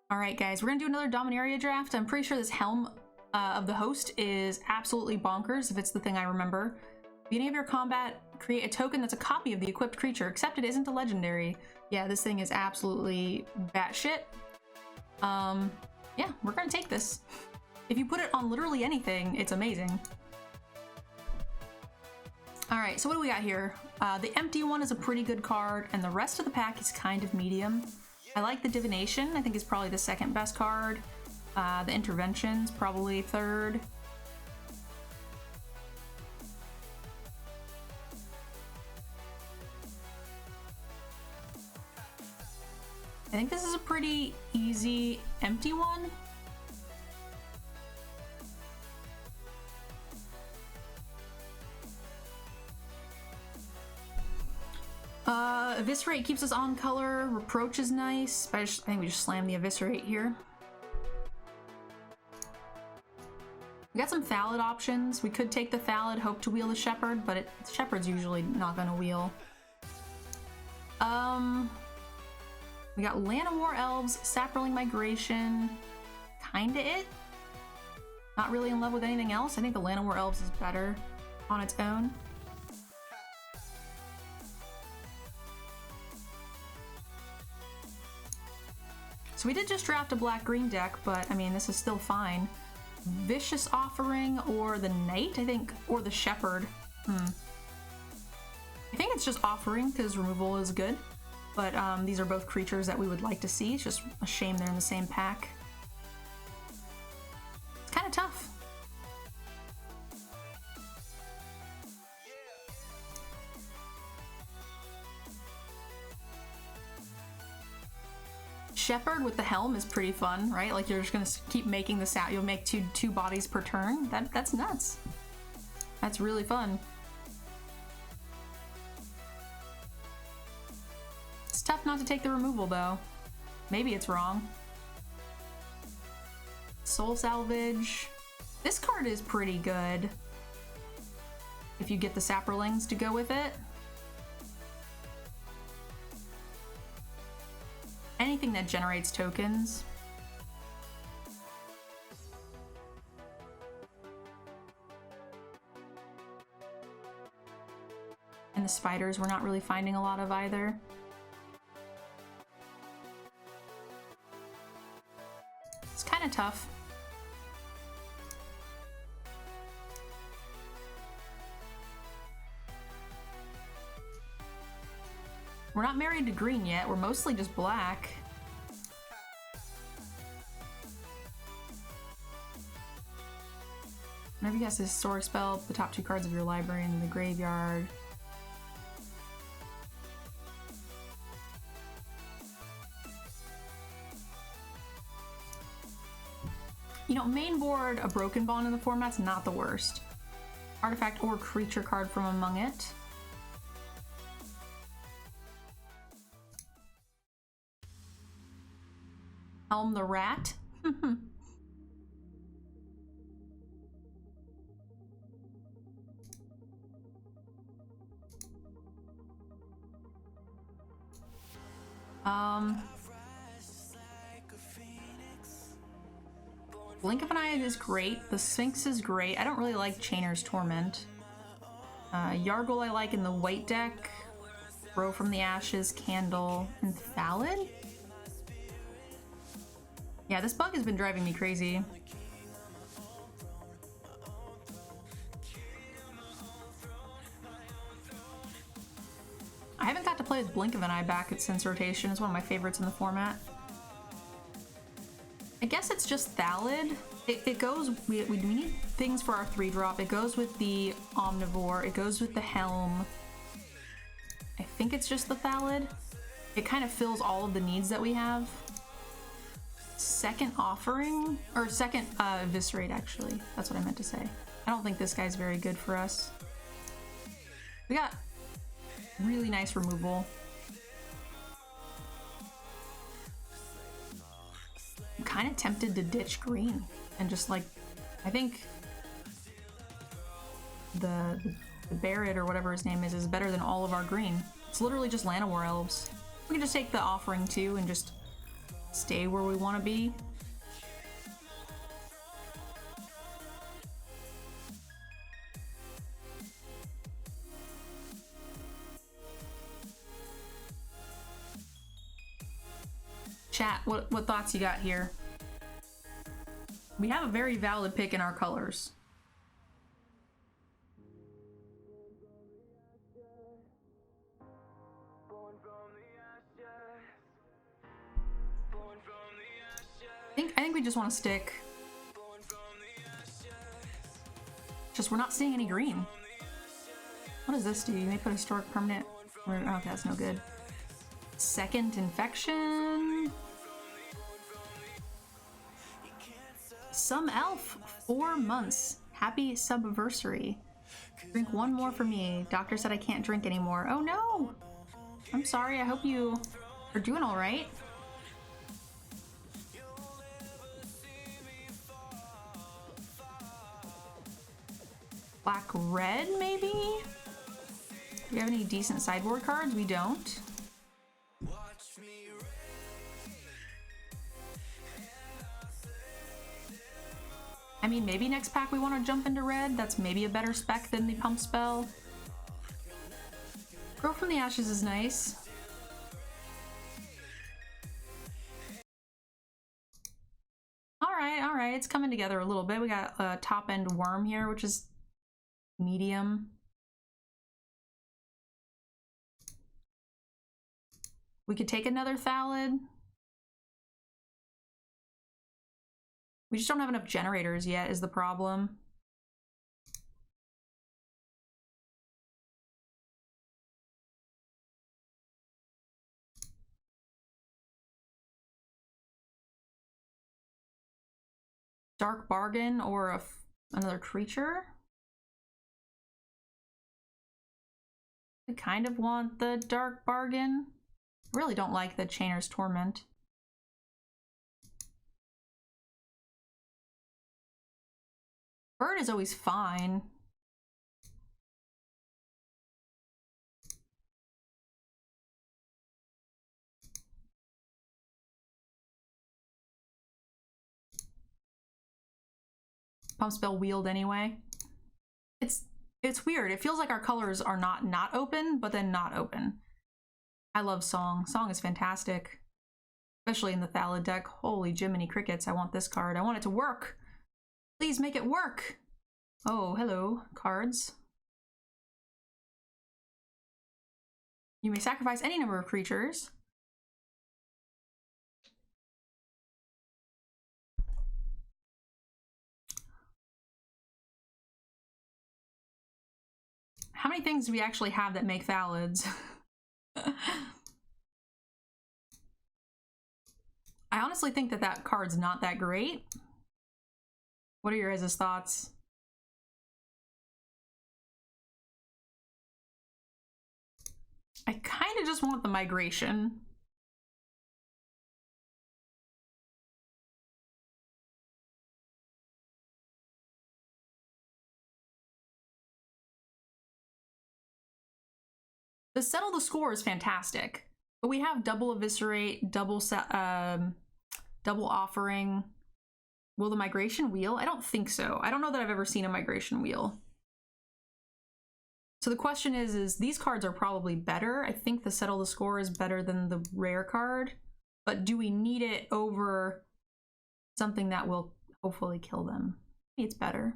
Alright guys, we're gonna do another Dominaria draft. I'm pretty sure this Helm of the Host is absolutely bonkers, if it's the thing I remember. Beginning of your combat, create a token that's a copy of the equipped creature, except it isn't a legendary. Yeah, this thing is absolutely batshit. Yeah, we're gonna take this. If you put it on literally anything, it's amazing. Alright, so what do we got here? The empty one is a pretty good card, and the rest of the pack is kind of medium. I like the Divination, I think it's probably the second best card. The Intervention's probably third. I think this is a pretty easy empty one. Eviscerate keeps us on color. Reproach is nice, but I think we just slam the Eviscerate here. We got some Thallid options. We could take the Thallid, hope to wheel the Shepherd, but Shepherd's usually not gonna wheel. We got Land of War Elves, Saproling Migration, kinda it. Not really in love with anything else. I think the Land of War Elves is better on its own. So we did just draft a black-green deck, but I mean, this is still fine. Vicious Offering or the Knight, I think, or the Shepherd. I think it's just Offering because removal is good, but these are both creatures that we would like to see. It's just a shame they're in the same pack. It's kind of tough. Shepherd with the Helm is pretty fun, right? Like you're just gonna keep making this out. You'll make two bodies per turn. That's nuts. That's really fun. It's tough not to take the removal though. Maybe it's wrong. Soul Salvage. This card is pretty good if you get the Saprolings to go with it. Anything that generates tokens. And the spiders we're not really finding a lot of either. It's kind of tough. We're not married to green yet, we're mostly just black. Whenever you cast a historic spell, the top two cards of your library in the graveyard. You know, main board, a Broken Bond in the format's not the worst. Artifact or creature card from among it. Helm the Rat. Blink of an Eye is great. The Sphinx is great. I don't really like Chainer's Torment. Yargle I like in the white deck. Grow from the Ashes, Candle, and Thallid? Yeah, this bug has been driving me crazy. I haven't got to play with Blink of an Eye back since rotation. It's one of my favorites in the format. I guess it's just Thallid. It goes, we need things for our 3-drop. It goes with the Omnivore. It goes with the Helm. I think it's just the Thallid. It kind of fills all of the needs that we have. Second Offering, or second Eviscerate actually. That's what I meant to say. I don't think this guy's very good for us. We got really nice removal. I'm kind of tempted to ditch green and just like, I think the Barret or whatever his name is better than all of our green. It's literally just Land of War Elves. We can just take the Offering too and just stay where we want to be. Chat, what thoughts you got here? We have a very valid pick in our colors. I think we just want to stick. Just we're not seeing any green. What does this do? You may put historic permanent. Oh, that's no good. Second infection. Some elf. 4 months. Happy subversary. Drink one more for me. Doctor said I can't drink anymore. Oh no! I'm sorry. I hope you are doing all right. Black red, maybe? Do we have any decent sideboard cards? We don't. I mean, maybe next pack we want to jump into red. That's maybe a better spec than the pump spell. Grow from the Ashes is nice. All right, it's coming together a little bit. We got a top end worm here, which is medium. We could take another Thallid. We just don't have enough generators yet is the problem. Dark Bargain or another creature? We kind of want the Dark Bargain. I really don't like the Chainer's Torment. Bird is always fine. Pump spell wield anyway. It's weird. It feels like our colors are not open, but then not open. I love Song. Song is fantastic. Especially in the Thallid deck. Holy Jiminy Crickets, I want this card. I want it to work. Please make it work. Oh, hello, cards. You may sacrifice any number of creatures. How many things do we actually have that make Thallids? I honestly think that that card's not that great. What are your guys' thoughts? I kind of just want the migration. The Settle the Score is fantastic, but we have double Eviscerate, double Offering. Will the migration wheel? I don't think so. I don't know that I've ever seen a migration wheel. So the question is these cards are probably better. I think the Settle the Score is better than the rare card, but do we need it over something that will hopefully kill them? Maybe it's better.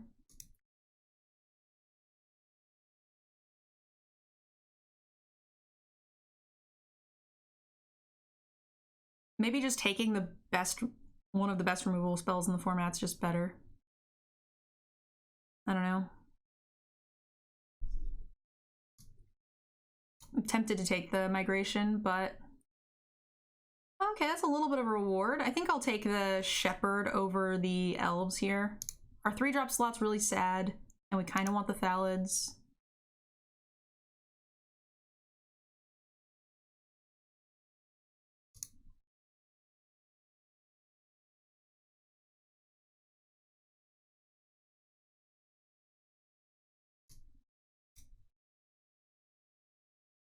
Maybe just taking the best, one of the best removal spells in the format's just better. I don't know. I'm tempted to take the migration, but okay, that's a little bit of a reward. I think I'll take the Shepherd over the Elves here. Our 3-drop slot's really sad, and we kind of want the Thallids.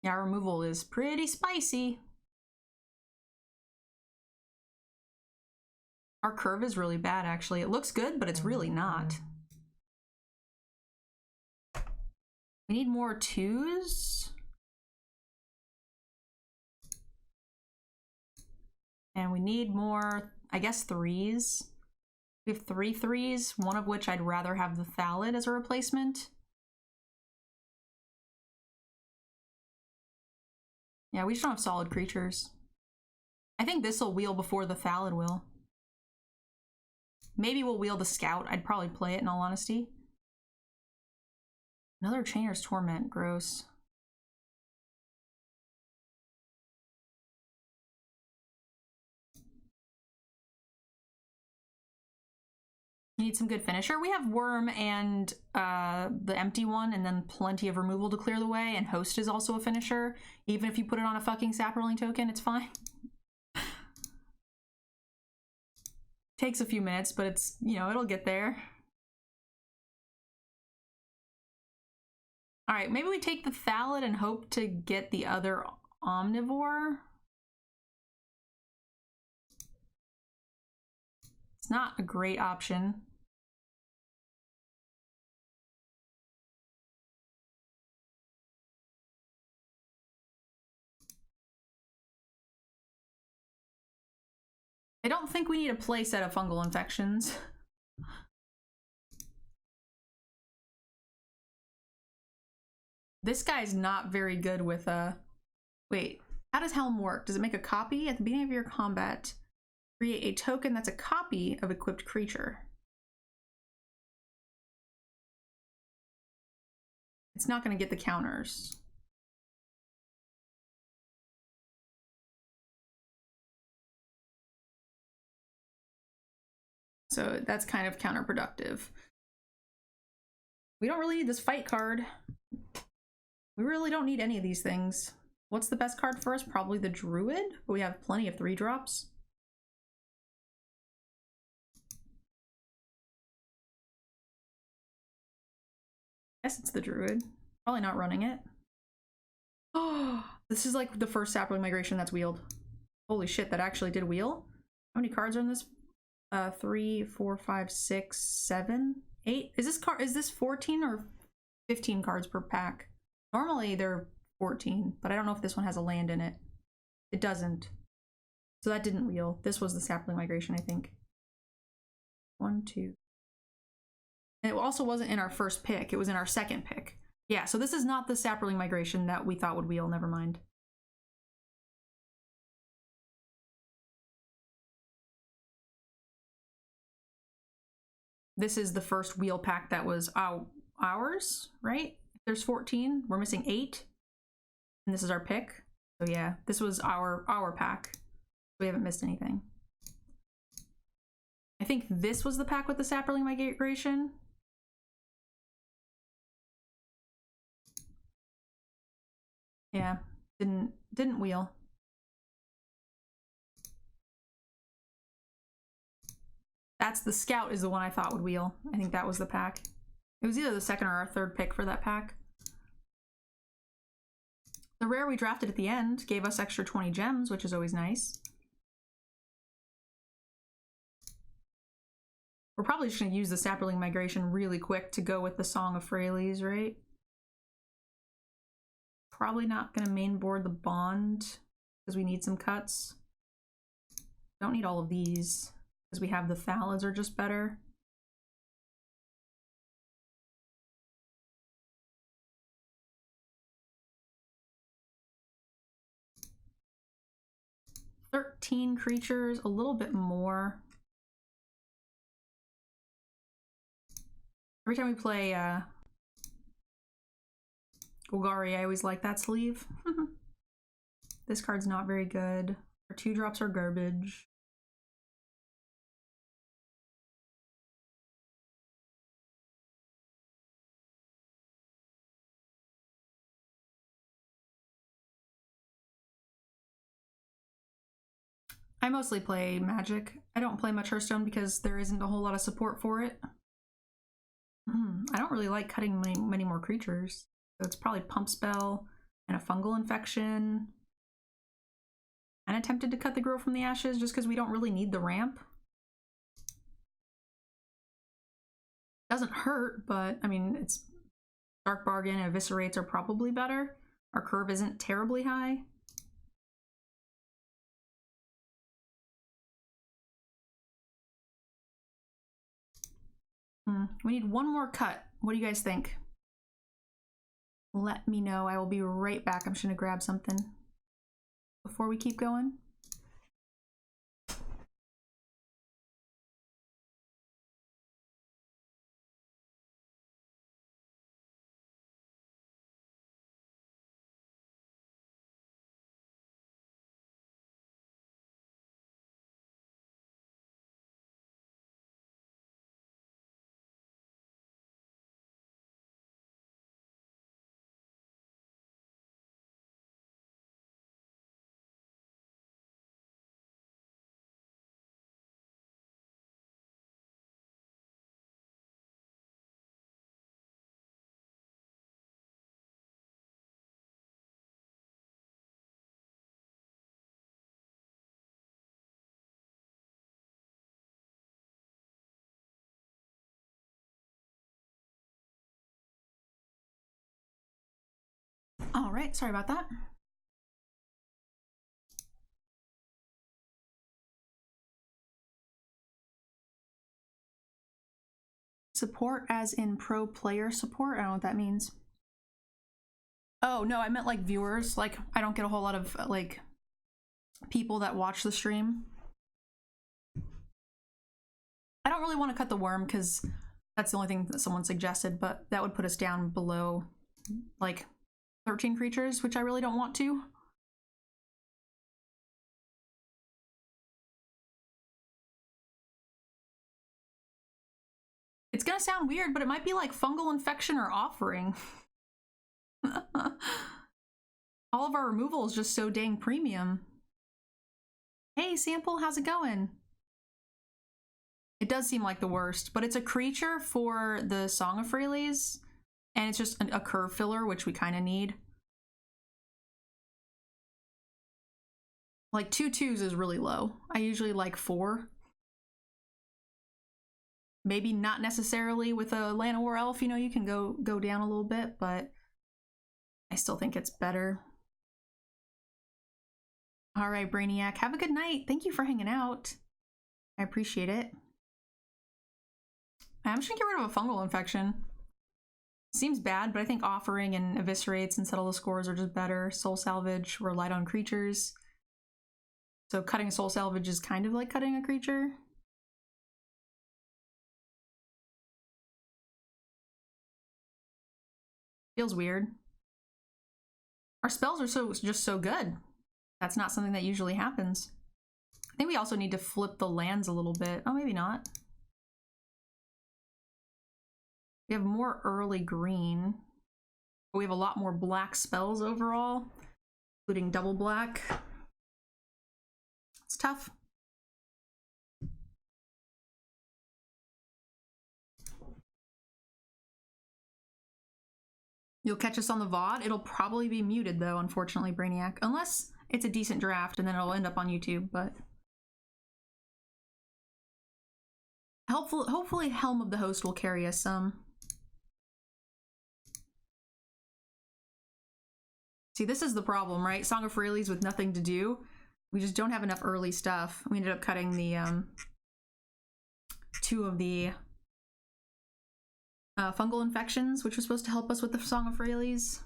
Yeah, removal is pretty spicy. Our curve is really bad, actually. It looks good, but it's really not. We need more 2s. And we need more, I guess, 3s. We have 3 3s, one of which I'd rather have the Thallid as a replacement. Yeah, we just don't have solid creatures. I think this will wheel before the Thallid will. Maybe we'll wheel the Scout. I'd probably play it in all honesty. Another Chainer's Torment. Gross. You need some good finisher. We have Worm and the empty one, and then plenty of removal to clear the way, and Host is also a finisher. Even if you put it on a fucking Saproling token, it's fine. Takes a few minutes, but it's, you know, it'll get there. All right, maybe we take the Thallid and hope to get the other Omnivore. It's not a great option. I don't think we need a playset of fungal infections. This guy's not very good with wait, how does Helm work? Does it make a copy? At the beginning of your combat, create a token that's a copy of equipped creature. It's not going to get the counters. So that's kind of counterproductive. We don't really need this fight card. We really don't need any of these things. What's the best card for us? Probably the Druid, but we have plenty of 3-drops. I guess it's the Druid. Probably not running it. Oh, this is like the first Sapling Migration that's wheeled. Holy shit, that actually did wheel. How many cards are in this? 3, 4, 5, 6, 7, 8. Is this 14 or 15 cards per pack? Normally they're 14, but I don't know if this one has a land in it. It doesn't. So that didn't wheel. This was the Sapling Migration, I think. 1, 2. And it also wasn't in our first pick. It was in our second pick. Yeah, so this is not the Sapling Migration that we thought would wheel. Never mind. This is the first wheel pack that was ours, right? There's 14. We're missing 8. And this is our pick. So yeah, this was our pack. We haven't missed anything. I think this was the pack with the Sapling Migration. Yeah, didn't wheel. That's the Scout is the one I thought would wheel. I think that was the pack. It was either the second or our third pick for that pack. The rare we drafted at the end gave us extra 20 gems, which is always nice. We're probably just going to use the Sapling Migration really quick to go with the Song of Freyalise, right? Probably not going to main board the Bond because we need some cuts. Don't need all of these because we have the Thallids are just better. $13 creatures, a little bit more. Every time we play Golgari, I always like that sleeve. This card's not very good. Our 2-drops are garbage. I mostly play Magic. I don't play much Hearthstone because there isn't a whole lot of support for it. I don't really like cutting many more creatures. So it's probably Pump Spell and a Fungal Infection. And attempted to cut the Grow from the Ashes just because we don't really need the ramp. Doesn't hurt, but I mean, it's Dark Bargain and Eviscerates are probably better. Our curve isn't terribly high. We need one more cut. What do you guys think? Let me know. I will be right back. I'm just gonna grab something before we keep going. All right, sorry about that. Support as in pro player support? I don't know what that means. Oh, no, I meant like viewers. Like, I don't get a whole lot of like people that watch the stream. I don't really want to cut the worm because that's the only thing that someone suggested, but that would put us down below like 13 creatures, which I really don't want to. It's gonna sound weird, but it might be like fungal infection or offering. All of our removal is just so dang premium. Hey, Sample, how's it going? It does seem like the worst, but it's a creature for the Song of Freyalise, and it's just a curve filler, which we kind of need. Like 2/2s is really low. I usually like 4. Maybe not necessarily with a Llanowar Elf, you know, you can go down a little bit, but I still think it's better. All right, Brainiac, have a good night. Thank you for hanging out. I appreciate it. I'm just gonna get rid of a fungal infection. Seems bad, but I think offering and eviscerates and settle the scores are just better. Soul salvage, we're light on creatures. So cutting a soul salvage is kind of like cutting a creature. Feels weird. Our spells are just so good. That's not something that usually happens. I think we also need to flip the lands a little bit. Oh, maybe not. We have more early green, but we have a lot more black spells overall, including double black. It's tough. You'll catch us on the VOD. It'll probably be muted though, unfortunately, Brainiac. Unless it's a decent draft and then it'll end up on YouTube, but... Hopefully Helm of the Host will carry us some. See, this is the problem, right? Song of Freyalise with nothing to do. We just don't have enough early stuff. We ended up cutting the 2 of the fungal infections, which was supposed to help us with the Song of Freyalise.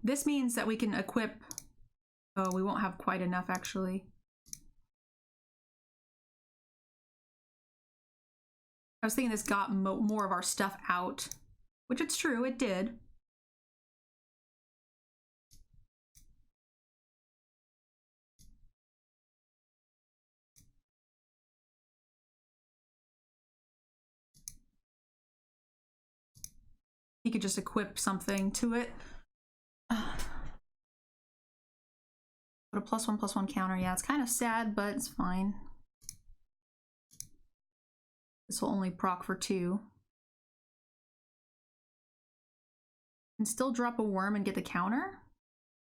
this means that we can equip... Oh, we won't have quite enough, actually. I was thinking this got more of our stuff out, which it's true, it did. You could just equip something to it. Put a +1/+1 counter. Yeah, it's kind of sad, but it's fine. This will only proc for 2. And still drop a worm and get the counter?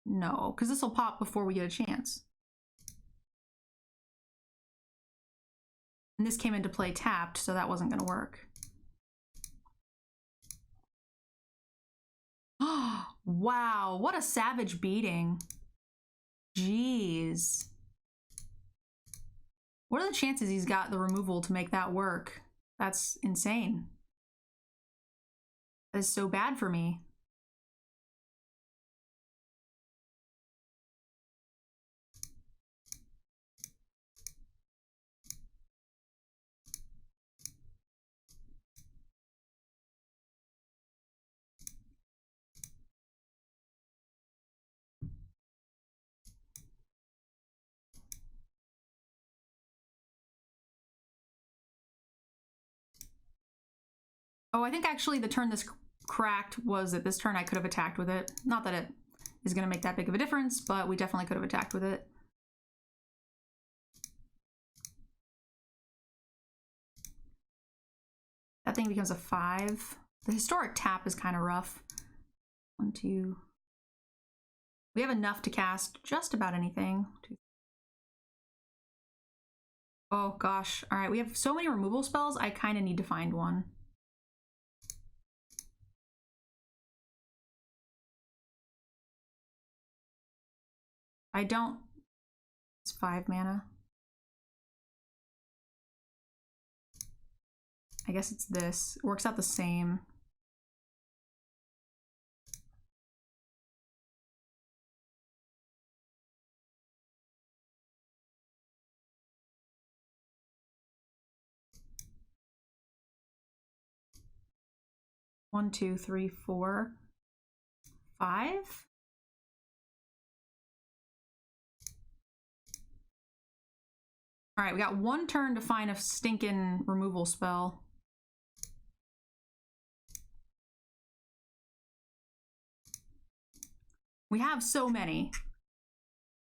No, because this will pop before we get a chance. And this came into play tapped, so that wasn't going to work. Wow, what a savage beating. Jeez. What are the chances he's got the removal to make that work? That's insane. That is so bad for me. Oh, I think actually the turn this cracked was that this turn I could have attacked with it. Not that it is going to make that big of a difference, but we definitely could have attacked with it. That thing becomes a 5. The historic tap is kind of rough. 1, 2. We have enough to cast just about anything. 2. Oh gosh. All right, we have so many removal spells, I kind of need to find one. I don't... It's 5 mana. I guess it's this. It works out the same. One, 2, 3, 4, 5. All right, we got 1 turn to find a stinking removal spell. We have so many.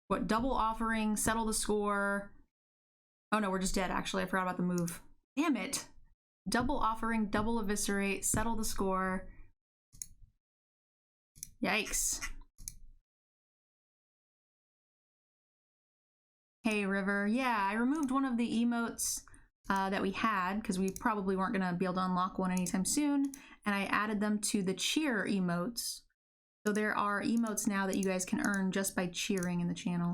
What, double offering, settle the score. Oh no, we're just dead actually. I forgot about the move. Damn it. Double offering, double eviscerate, settle the score. Yikes. Hey River, yeah, I removed one of the emotes that we had because we probably weren't gonna be able to unlock one anytime soon, and I added them to the cheer emotes. So there are emotes now that you guys can earn just by cheering in the channel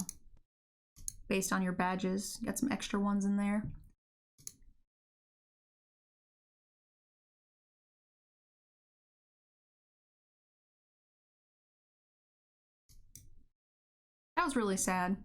based on your badges. Got some extra ones in there. That was really sad.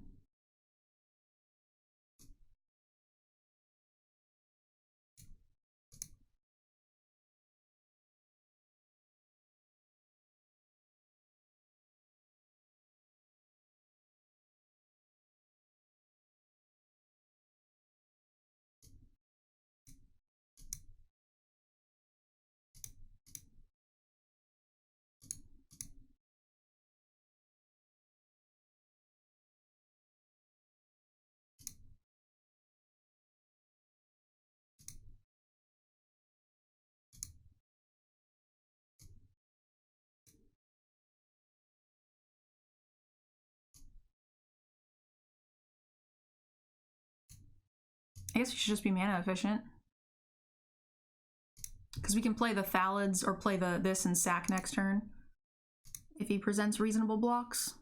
I guess we should just be mana efficient. Because we can play the Thalids or play this and sack next turn if he presents reasonable blocks.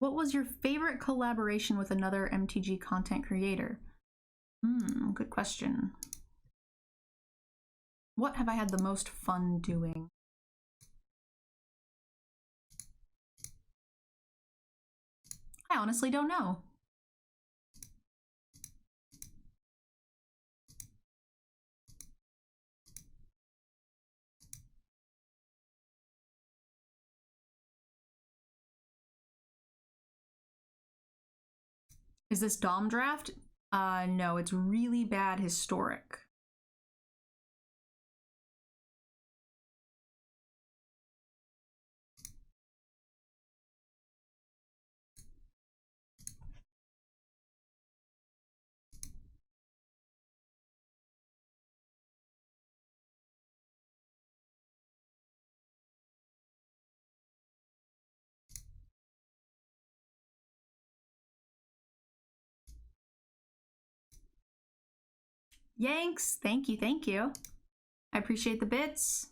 What was your favorite collaboration with another MTG content creator? Good question. What have I had the most fun doing? I honestly don't know. Is this Dom draft? No, it's really bad historic. Yanks, thank you, thank you. I appreciate the bits.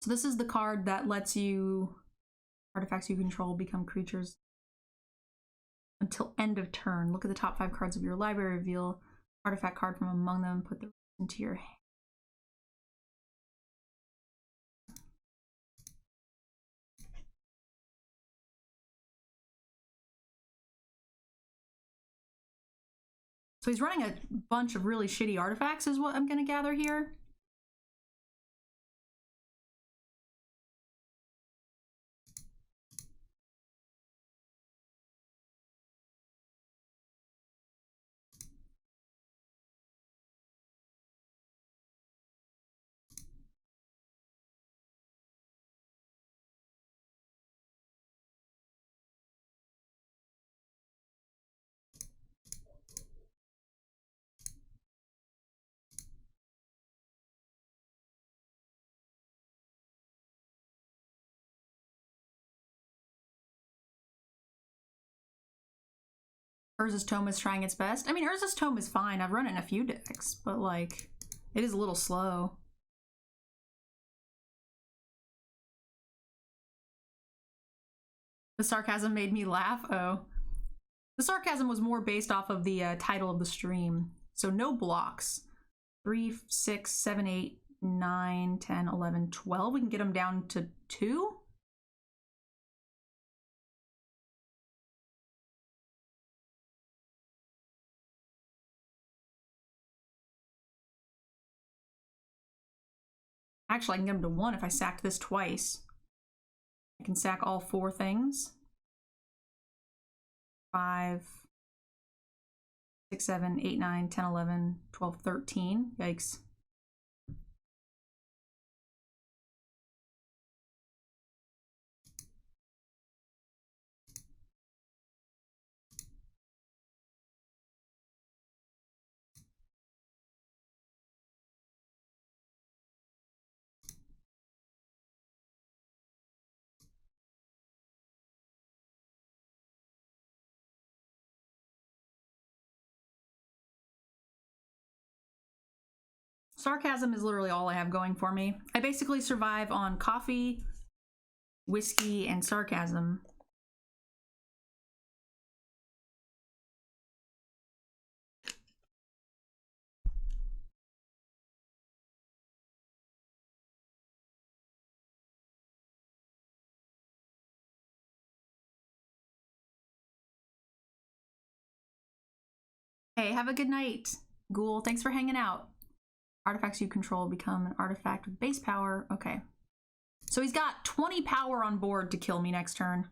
So this is the card that lets you, artifacts you control become creatures until end of turn. Look at the top 5 cards of your library, reveal artifact card from among them, put the rest into your hand. So he's running a bunch of really shitty artifacts is what I'm gonna gather here. Urza's Tome is trying its best. I mean, Urza's Tome is fine. I've run it in a few decks, but like, it is a little slow. The sarcasm made me laugh. Oh. The sarcasm was more based off of the title of the stream. So no blocks. 3, 6, 7, 8, 9, 10, 11, 12. We can get them down to 2. Actually, I can get them to 1 if I sack this twice. I can sack all 4 things. 5, 6, 7, 8, 9, 10, 11, 12, 13. Yikes. Sarcasm is literally all I have going for me. I basically survive on coffee, whiskey, and sarcasm. Hey, have a good night, Ghoul. Thanks for hanging out. Artifacts you control become an artifact with base power. Okay. So he's got 20 power on board to kill me next turn.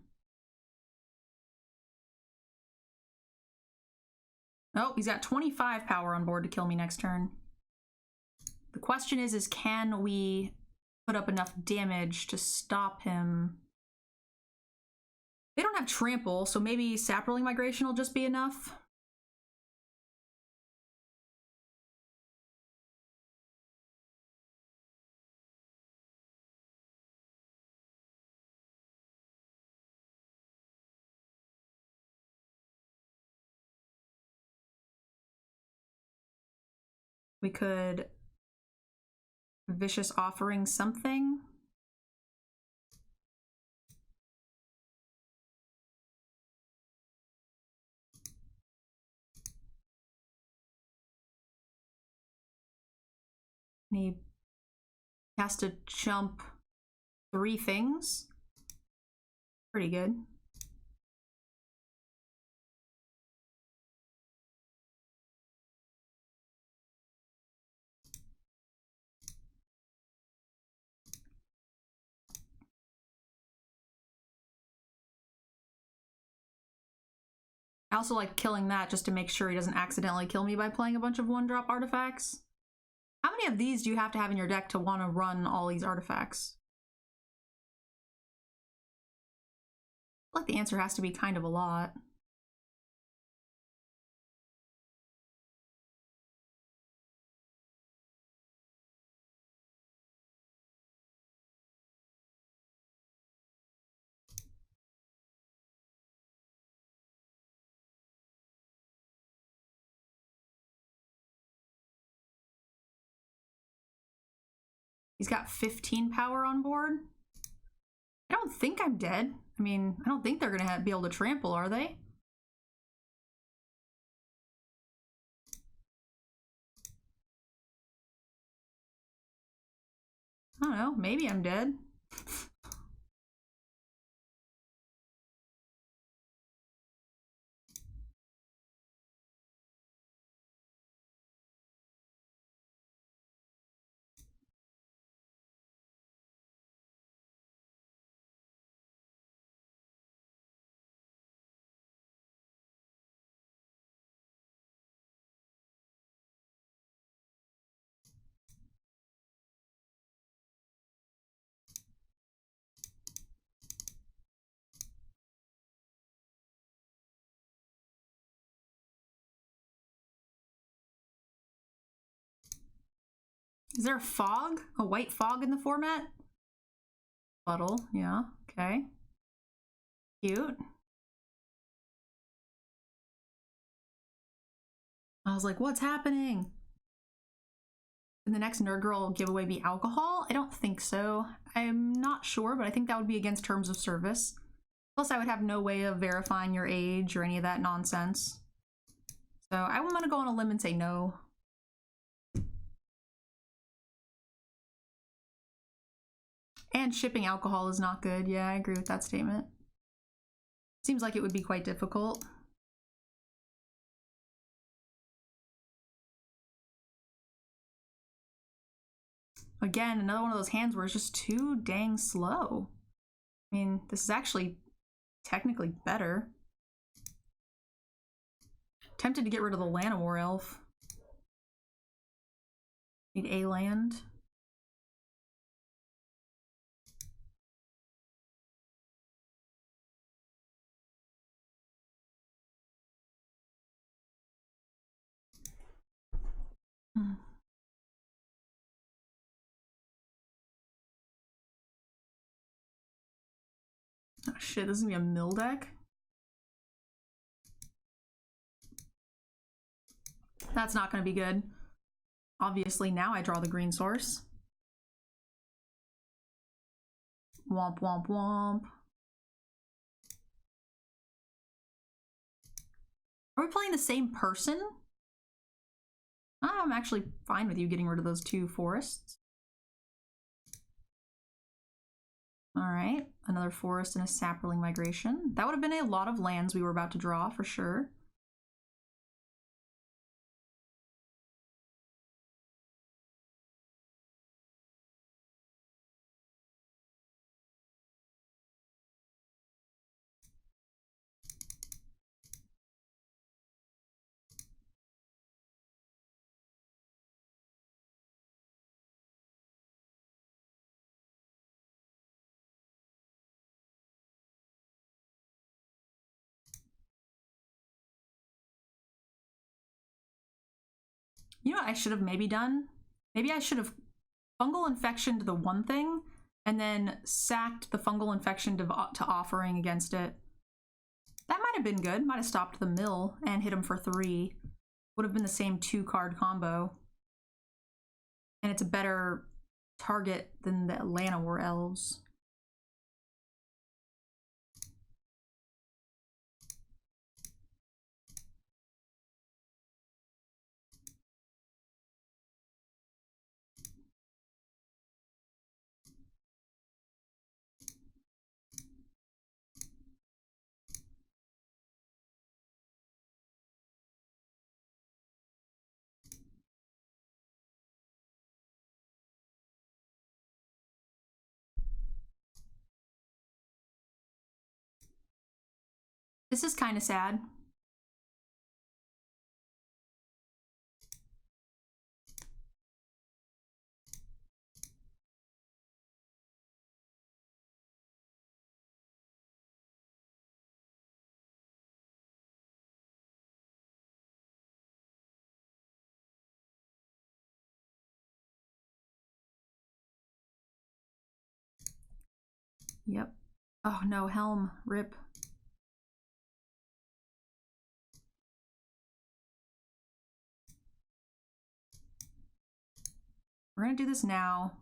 Oh, he's got 25 power on board to kill me next turn. The question is can we put up enough damage to stop him? They don't have trample, so maybe Saproling Migration will just be enough. We could Vicious Offering something. And he has to jump 3 things. Pretty good. I also like killing that just to make sure he doesn't accidentally kill me by playing a bunch of 1-drop artifacts. How many of these do you have to have in your deck to want to run all these artifacts? I feel like the answer has to be kind of a lot. He's got 15 power on board. I don't think I'm dead. I mean, I don't think they're gonna be able to trample, are they? I don't know, maybe I'm dead. Is there a fog? A white fog in the format? Puddle, yeah, okay. Cute. I was like, what's happening? Can the next Nerdgirl giveaway be alcohol? I don't think so. I'm not sure, but I think that would be against terms of service. Plus, I would have no way of verifying your age or any of that nonsense. So I'm gonna go on a limb and say no. And shipping alcohol is not good. Yeah, I agree with that statement. Seems like it would be quite difficult. Again, another one of those hands where it's just too dang slow. I mean, this is actually technically better. Tempted to get rid of the Llanowar Elf. Need a land. Oh shit, this is gonna be a mill deck? That's not gonna be good. Obviously, now I draw the green source. Womp womp womp. Are we playing the same person? I'm actually fine with you getting rid of those 2 forests. Alright, another forest and a sapling migration. That would have been a lot of lands we were about to draw for sure. You know what I should have maybe done? Maybe I should have fungal infectioned the one thing and then sacked the fungal infection to offering against it. That might have been good. Might have stopped the mill and hit him for 3. Would have been the same 2-card combo. And it's a better target than the Atlanta War Elves. This is kind of sad. Yep. Oh no, Helm. Rip. We're gonna do this now.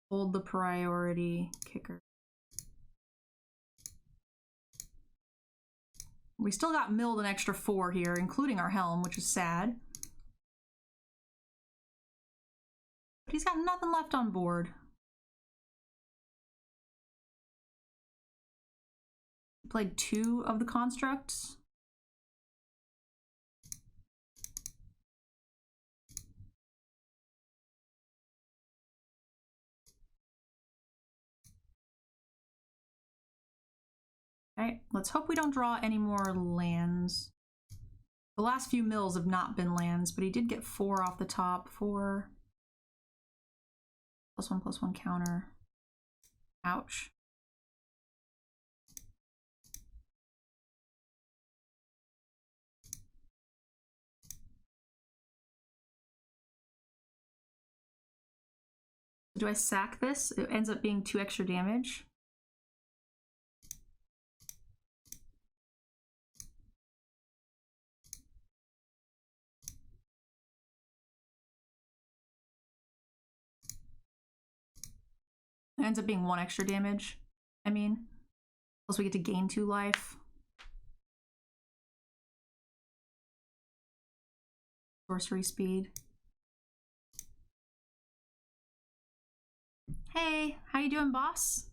Hold the priority kicker. We still got milled an extra 4 here, including our Helm, which is sad. But he's got nothing left on board. Played 2 of the constructs. Okay, let's hope we don't draw any more lands. The last few mills have not been lands, but he did get 4 off the top. 4 +1/+1 counter. Ouch. Do I sack this? It ends up being 2 extra damage. It ends up being 1 extra damage. I mean, plus we get to gain 2 life. Sorcery speed. Hey, how you doing, boss?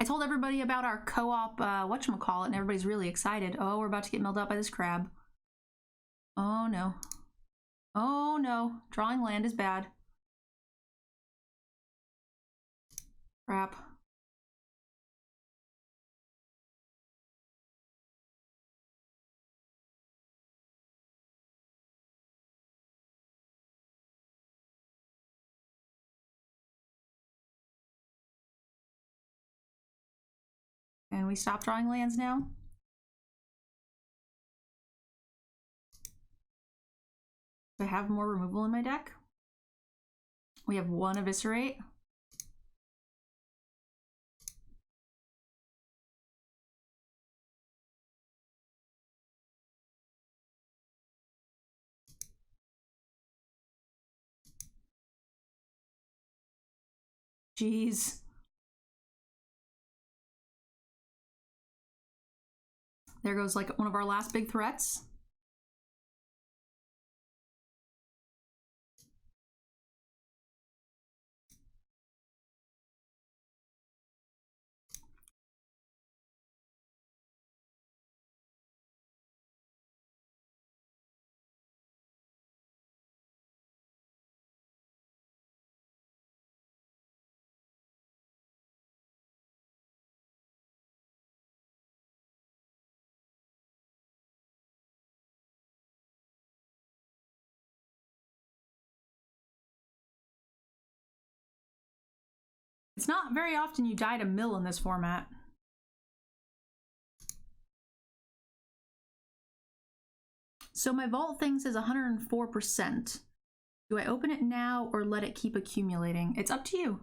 I told everybody about our co-op whatchamacallit, and everybody's really excited. Oh, we're about to get milled out by this crab. Oh no. Oh no. Drawing land is bad. Crap. And we stop drawing lands now? Do I have more removal in my deck? We have 1 Eviscerate. Jeez. There goes like one of our last big threats. It's not very often you die to mill in this format. So my vault thing says 104%. Do I open it now or let it keep accumulating? It's up to you.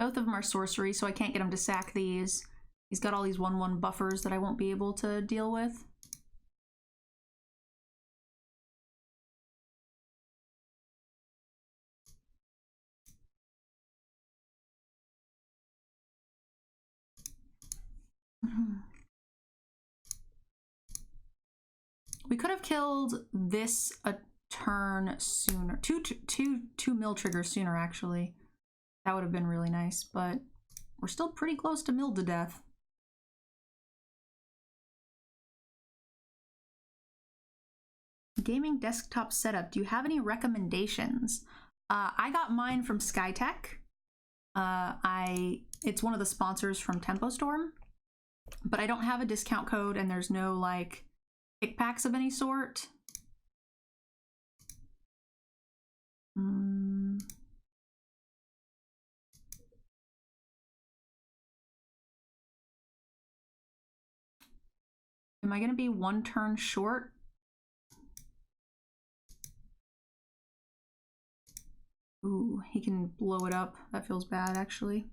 Both of them are sorcery, so I can't get him to sack these. He's got all these 1/1 buffers that I won't be able to deal with. We could have killed this a turn sooner. Two mill triggers sooner, actually. That would have been really nice, but we're still pretty close to milled to death. Gaming desktop setup. Do you have any recommendations? I got mine from Skytech. It's one of the sponsors from Tempo Storm, but I don't have a discount code and there's no like kickbacks of any sort. Am I gonna be one turn short? Ooh, he can blow it up. That feels bad, actually.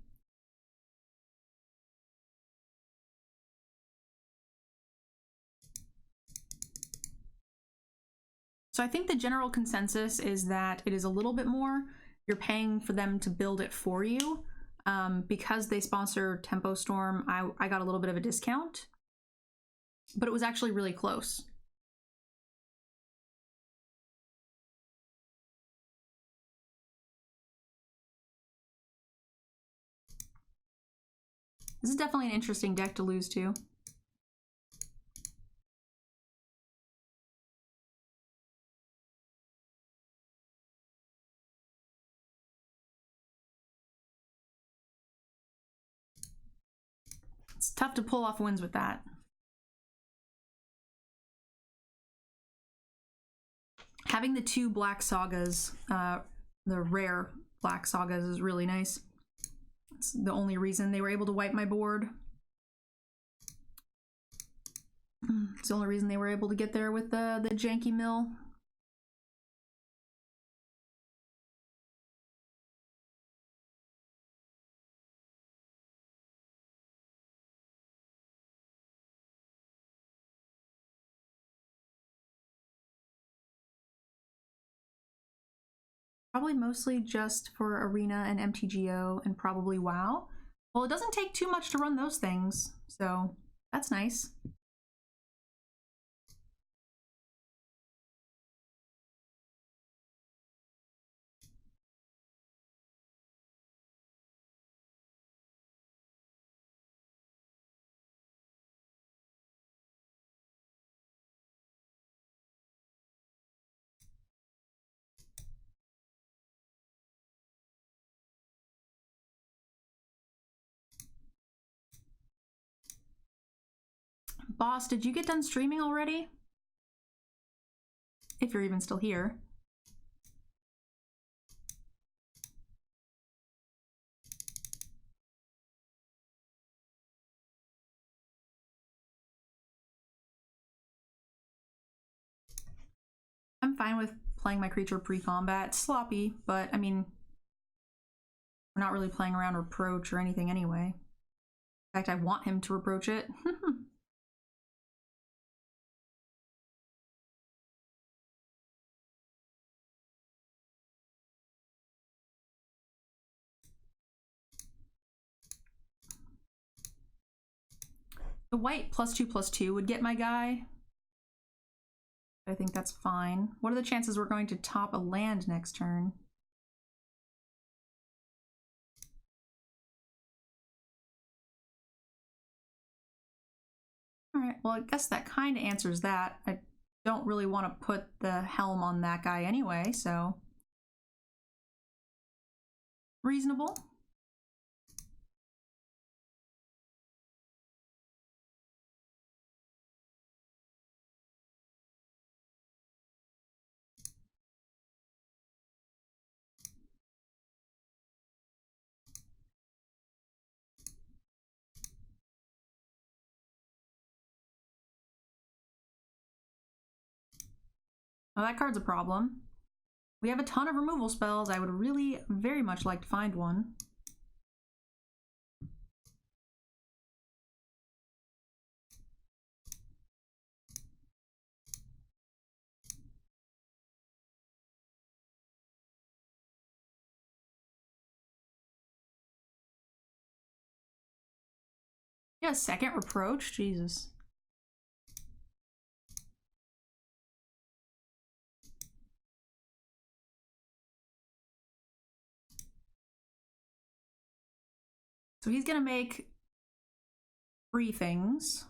So I think the general consensus is that it is a little bit more. You're paying for them to build it for you. Because they sponsor Tempo Storm, I got a little bit of a discount. But it was actually really close. This is definitely an interesting deck to lose to. It's tough to pull off wins with that. Having the 2 black sagas, the rare black sagas, is really nice. It's the only reason they were able to wipe my board. It's the only reason they were able to get there with the janky mill. Probably mostly just for Arena and MTGO and probably WoW. Well, it doesn't take too much to run those things, so that's nice. Boss, did you get done streaming already? If you're even still here. I'm fine with playing my creature pre-combat. It's sloppy, but I mean, we're not really playing around Reproach or anything anyway. In fact, I want him to Reproach it. The white +2/+2 would get my guy. I think that's fine. What are the chances we're going to top a land next turn? Alright, well I guess that kind of answers that. I don't really want to put the helm on that guy anyway, so... reasonable. Oh, that card's a problem. We have a ton of removal spells. I would really very much like to find one. Yeah, second reproach? Jesus. So he's gonna make free things.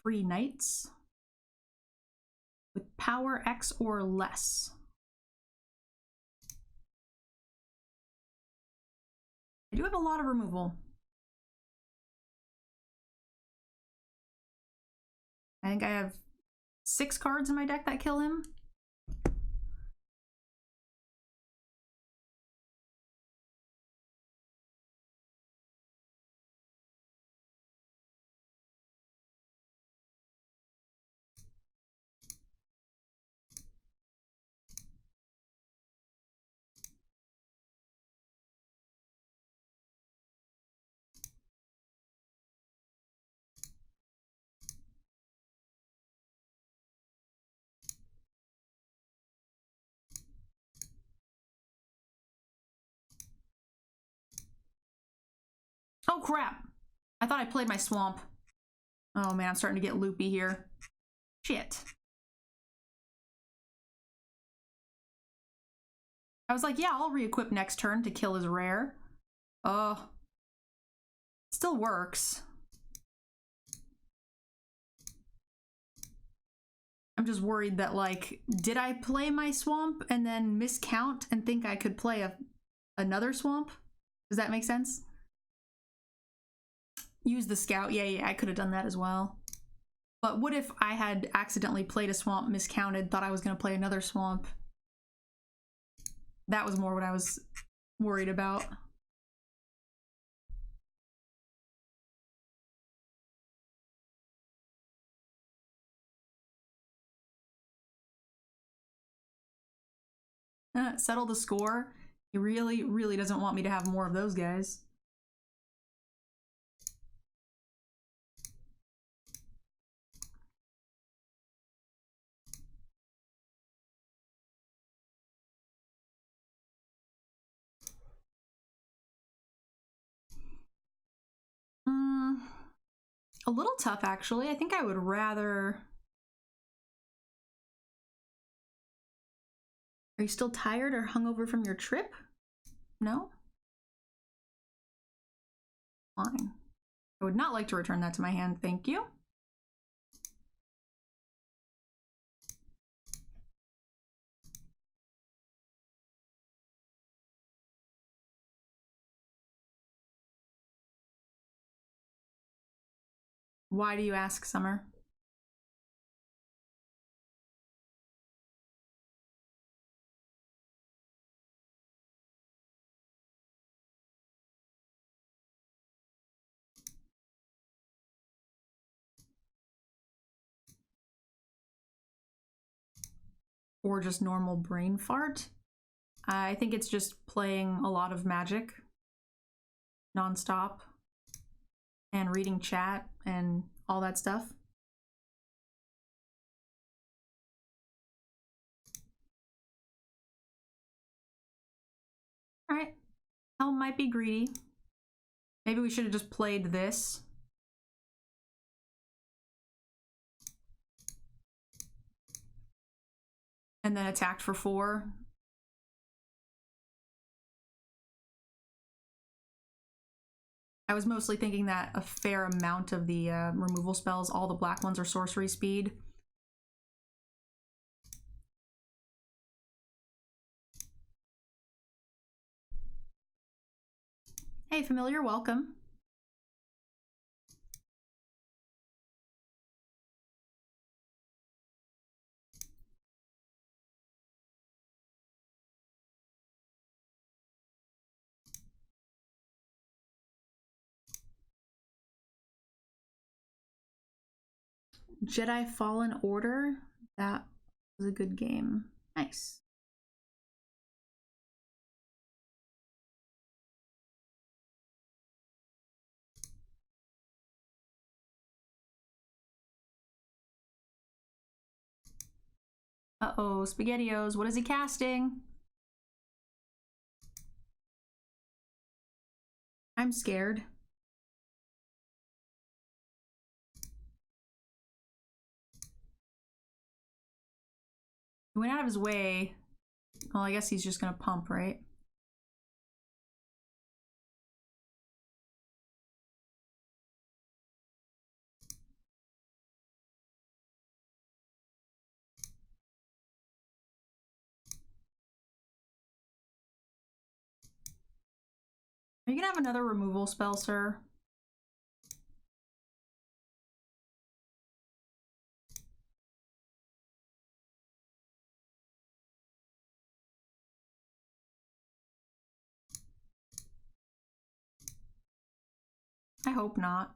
Free knights. With power X or less. I do have a lot of removal. I think I have 6 cards in my deck that kill him. Oh crap! I thought I played my swamp. Oh man, I'm starting to get loopy here. Shit. I was like, yeah, I'll re-equip next turn to kill his rare. Oh. Still works. I'm just worried that, like, did I play my swamp and then miscount and think I could play another swamp? Does that make sense? Use the scout. Yeah, I could have done that as well. But what if I had accidentally played a swamp, miscounted, thought I was going to play another swamp? That was more what I was worried about. Settle the score. He really, really doesn't want me to have more of those guys. A little tough, actually. I think I would rather... Are you still tired or hungover from your trip? No? Fine. I would not like to return that to my hand, thank you. Why do you ask, Summer? Or just normal brain fart? I think it's just playing a lot of Magic nonstop and reading chat and all that stuff. All right, Helm might be greedy. Maybe we should have just played this. And then attacked for 4. I was mostly thinking that a fair amount of the removal spells, all the black ones, are sorcery speed. Hey, familiar, welcome. Jedi Fallen Order, that was a good game. Nice. Uh-oh, SpaghettiOs, what is he casting? I'm scared. He went out of his way. Well, I guess he's just gonna pump, right? Are you gonna have another removal spell, sir? I hope not.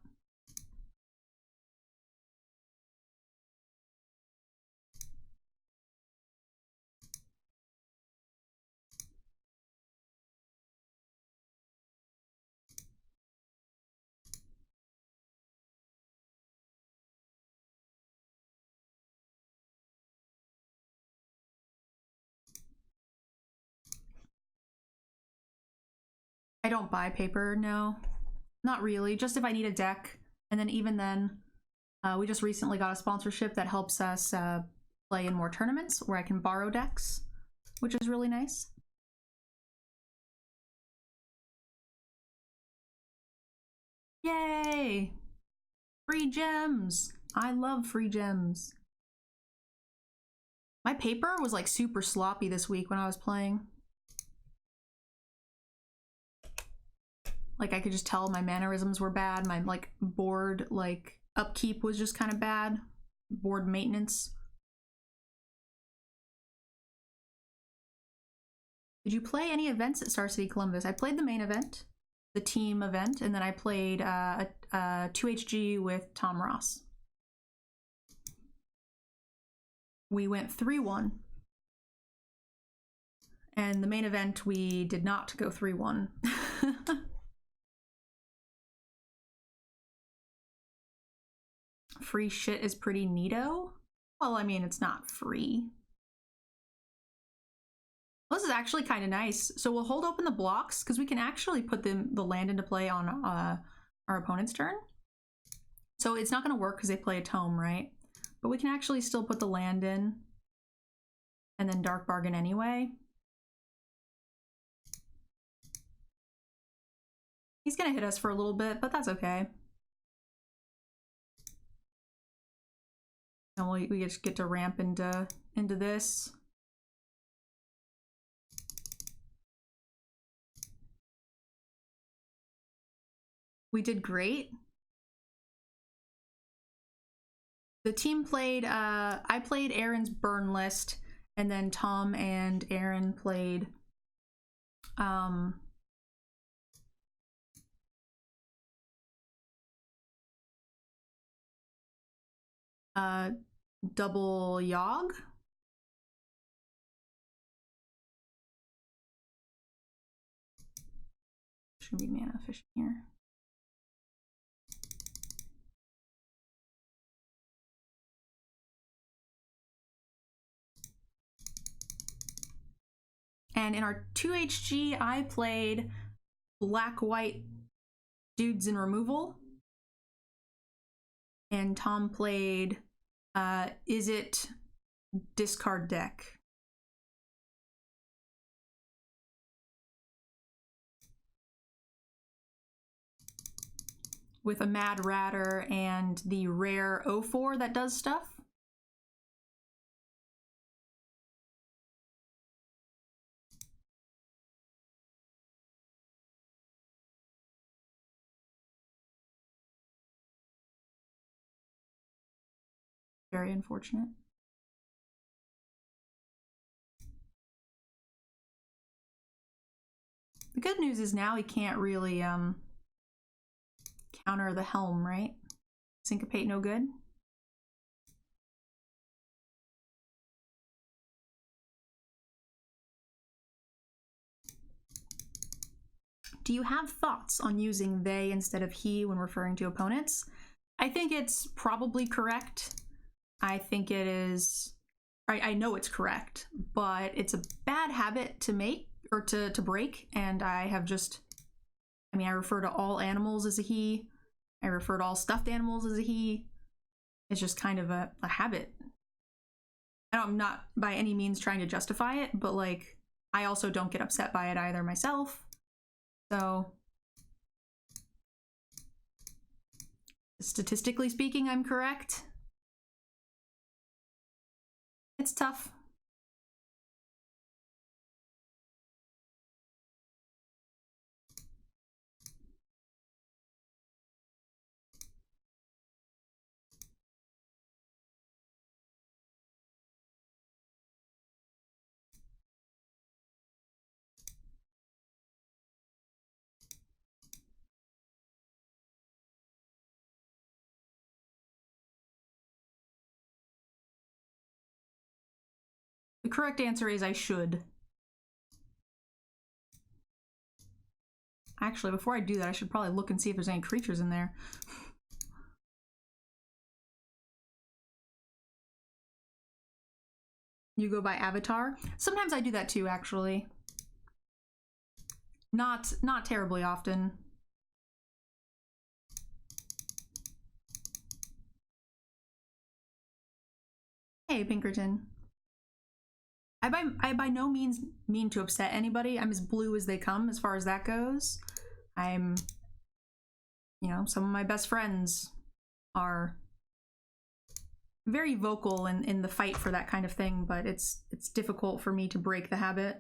I don't buy paper, no. Not really, just if I need a deck. And then even then, we just recently got a sponsorship that helps us play in more tournaments where I can borrow decks, which is really nice. Yay! Free gems! I love free gems. My paper was like super sloppy this week when I was playing. Like I could just tell my mannerisms were bad. My like board like upkeep was just kind of bad. Board maintenance. Did you play any events at Star City Columbus? I played the main event, the team event, and then I played a 2HG with Tom Ross. We went 3-1. And the main event, we did not go 3-1. Free shit is pretty neato. Well, I mean, it's not free. Well, this is actually kind of nice. So we'll hold open the blocks because we can actually put the land into play on our opponent's turn. So it's not going to work because they play a tome, right? But we can actually still put the land in and then Dark Bargain anyway. He's going to hit us for a little bit, but that's okay. And we just get to ramp into this. We did great. The team played, I played Aaron's burn list, and then Tom and Aaron played double Yogg. Should be mana efficient here. And in our 2HG, I played black-white dudes in removal. And Tom played Is It discard deck. With a Mad Ratter and the rare 04 that does stuff. Very unfortunate. The good news is now he can't really counter the helm, right? Syncopate no good. Do you have thoughts on using they instead of he when referring to opponents? I think it's probably correct. I think it is, I know it's correct, but it's a bad habit to make, or to break, and I have just, I mean, I refer to all animals as a he, I refer to all stuffed animals as a he. It's just kind of a habit. I know I'm not by any means trying to justify it, but like, I also don't get upset by it either myself. So, statistically speaking, I'm correct. It's tough. The correct answer is I should. Actually, before I do that, I should probably look and see if there's any creatures in there. You go by avatar? Sometimes I do that too, actually. Not terribly often. Hey, Pinkerton. I by no means mean to upset anybody. I'm as blue as they come as far as that goes. I'm, you know, some of my best friends are very vocal in the fight for that kind of thing, but it's difficult for me to break the habit.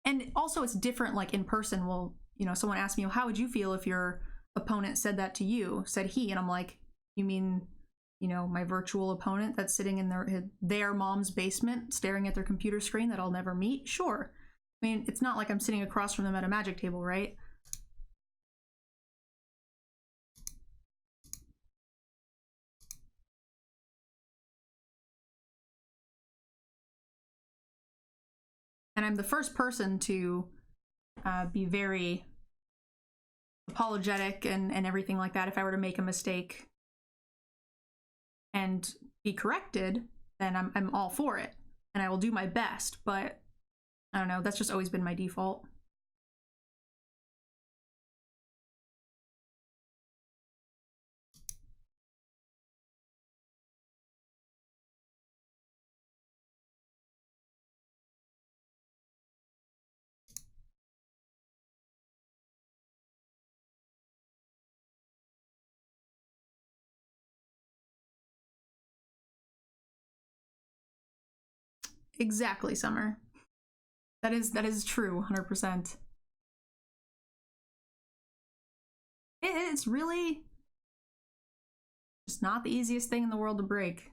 And also it's different, like in person. Well, you know, someone asked me, well, how would you feel if your opponent said that to you? Said he, and I'm like, you mean, you know, my virtual opponent that's sitting in their mom's basement staring at their computer screen that I'll never meet? Sure. I mean, it's not like I'm sitting across from them at a magic table, right? And I'm the first person to be very apologetic and everything like that if I were to make a mistake and be corrected, then I'm all for it. And I will do my best, but I don't know, that's just always been my default. Exactly, Summer. That is true, 100%. It's really just not the easiest thing in the world to break.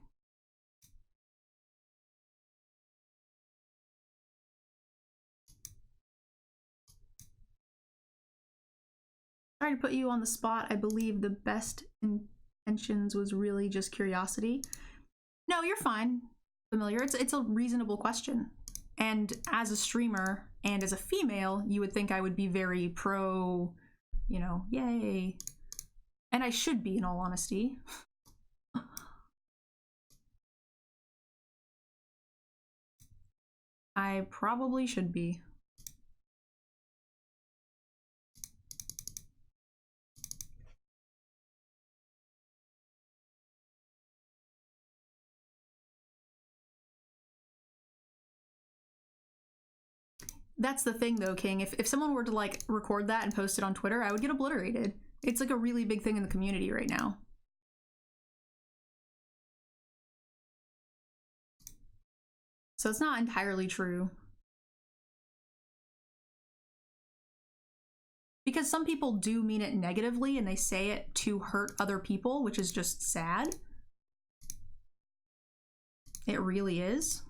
Sorry to put you on the spot. I believe the best intentions was really just curiosity. No, you're fine. Familiar. It's a reasonable question. And as a streamer and as a female, you would think I would be very pro, you know, yay. And I should be, in all honesty. I probably should be. That's the thing though, King. If someone were to like record that and post it on Twitter, I would get obliterated. It's like a really big thing in the community right now. So it's not entirely true. Because some people do mean it negatively and they say it to hurt other people, which is just sad. It really is.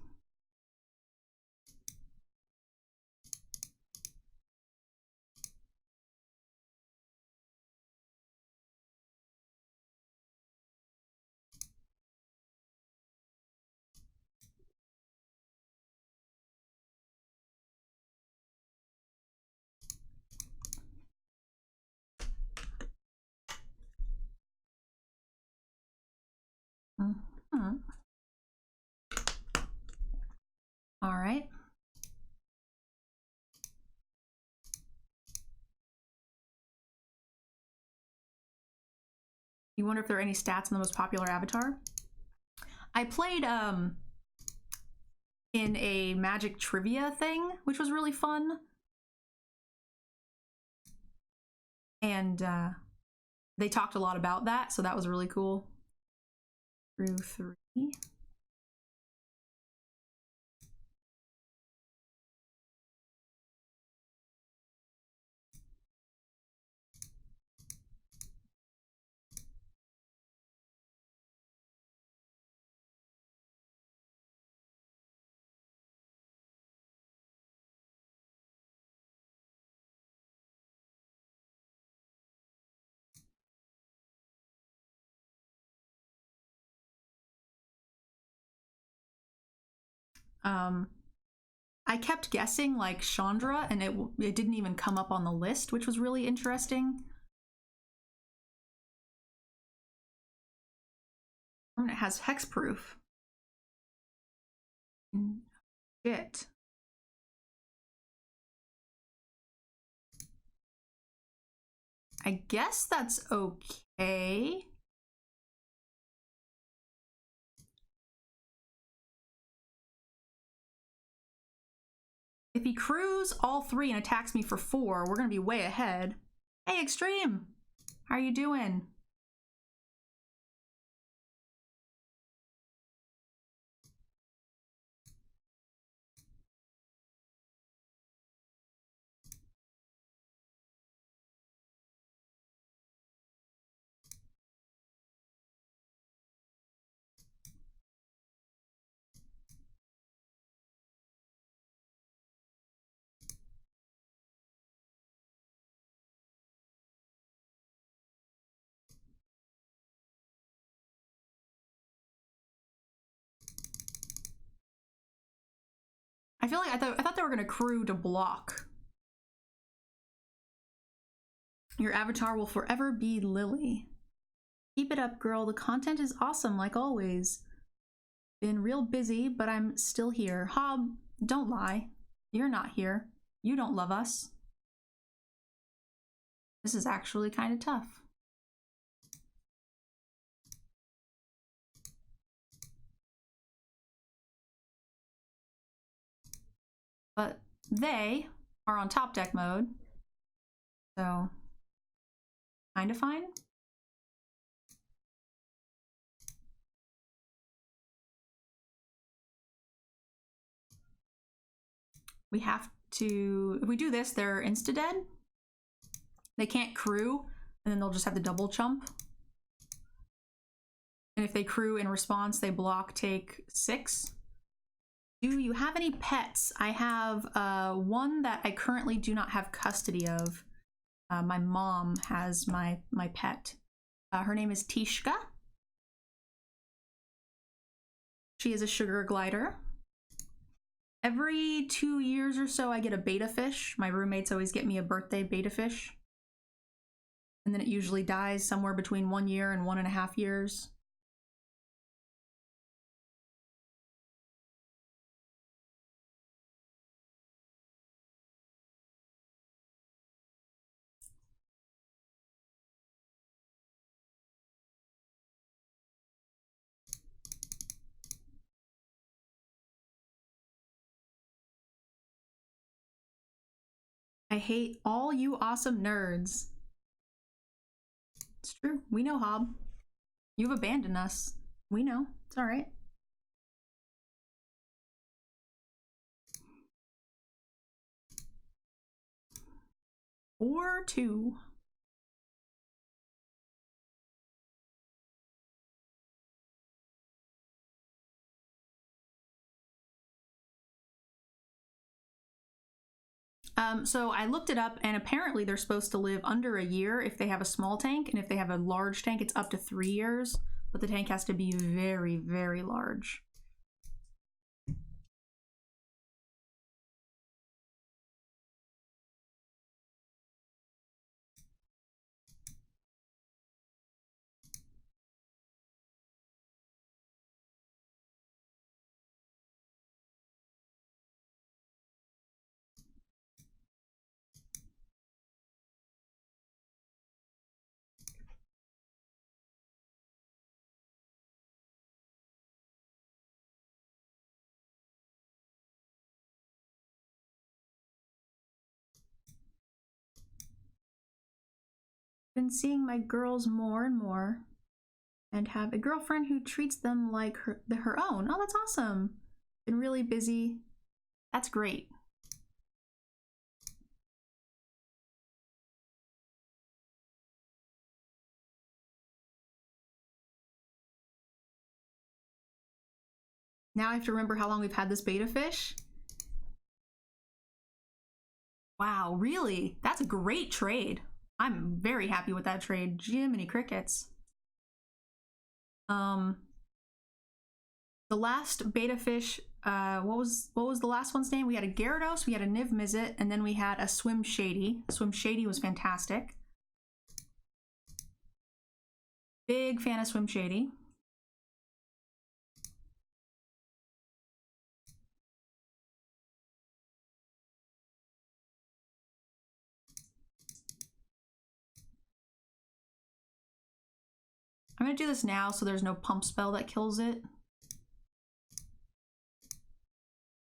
Mm-hmm. All right. You wonder if there are any stats on the most popular avatar? I played in a Magic trivia thing, which was really fun. And they talked a lot about that, so that was really cool. Through 3. I kept guessing like Chandra, and it didn't even come up on the list, which was really interesting. And it has hexproof. Shit. I guess that's okay. If he crews all 3 and attacks me for 4, we're gonna be way ahead. Hey, Extreme! How are you doing? I feel like I thought they were gonna crew to block. Your avatar will forever be Lily. Keep it up, girl. The content is awesome, like always. Been real busy, but I'm still here. Hob, don't lie. You're not here. You don't love us. This is actually kind of tough. But they are on top deck mode, so kind of fine. We have to, if we do this, they're insta-dead. They can't crew, and then they'll just have the double chump. And if they crew in response, they block, take 6. Do you have any pets? I have one that I currently do not have custody of. My mom has my pet. Her name is Tishka. She is a sugar glider. Every 2 years or so, I get a beta fish. My roommates always get me a birthday beta fish. And then it usually dies somewhere between 1 year and 1.5 years. I hate all you awesome nerds. It's true. We know, Hob. You've abandoned us. We know. It's all right. Or 2. So I looked it up, and apparently they're supposed to live under a year if they have a small tank, and if they have a large tank, it's up to 3 years, but the tank has to be very, very large. Been seeing my girls more and more and have a girlfriend who treats them like her own. Oh, that's awesome. Been really busy. That's great. Now I have to remember how long we've had this beta fish. Wow, really? That's a great trade. I'm very happy with that trade. Jiminy crickets. The last beta fish, what was the last one's name? We had a Gyarados, we had a Niv Mizzet, and then we had a Swim Shady. Swim Shady was fantastic. Big fan of Swim Shady. I'm gonna do this now so there's no pump spell that kills it.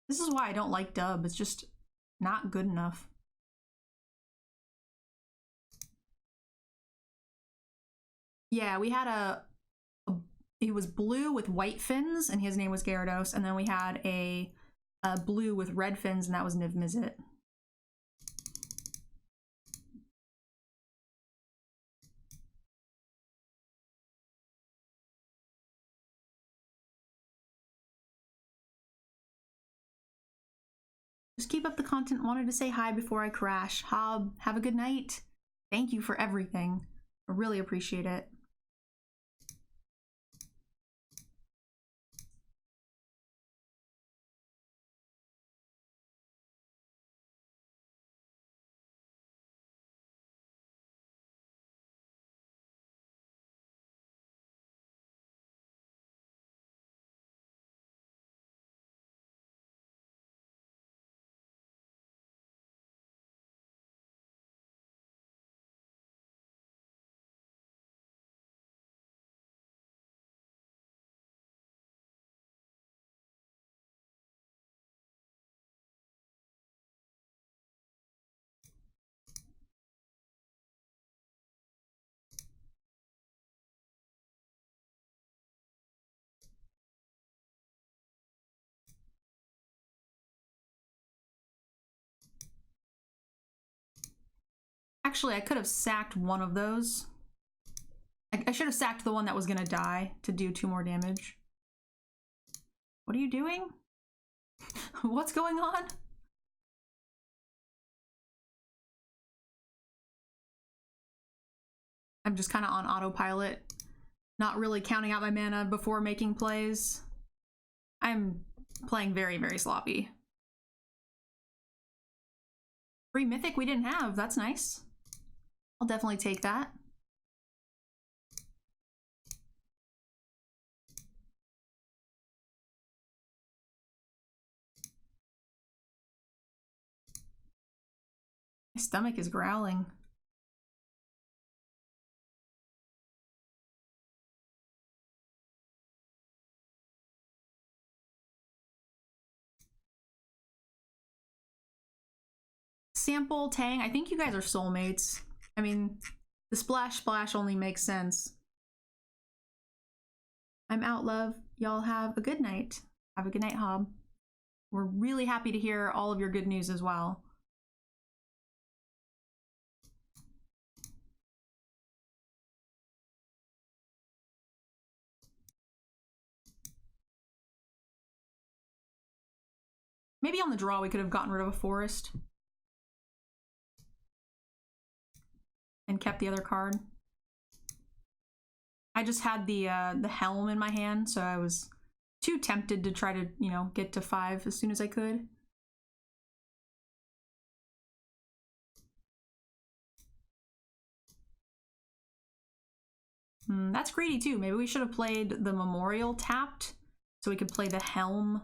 This is why I don't like dub. It's just not good enough. Yeah, we had he was blue with white fins and his name was Gyarados, and then we had a blue with red fins and that was Niv Mizzet. Just keep up the content. Wanted to say hi before I crash. Hob, have a good night. Thank you for everything. I really appreciate it. Actually, I could have sacked one of those. I should have sacked the one that was gonna die to do 2 more damage. What are you doing? What's going on? I'm just kind of on autopilot, not really counting out my mana before making plays. I'm playing very, very sloppy. Free Mythic we didn't have, that's nice. I'll definitely take that. My stomach is growling. Sample, Tang, I think you guys are soulmates. I mean, the splash splash only makes sense. I'm out, love. Y'all have a good night. Have a good night, Hob. We're really happy to hear all of your good news as well. Maybe on the draw we could have gotten rid of a forest and kept the other card. I just had the helm in my hand, so I was too tempted to try to, you know, get to 5 as soon as I could. That's greedy too. Maybe we should have played the Memorial tapped so we could play the helm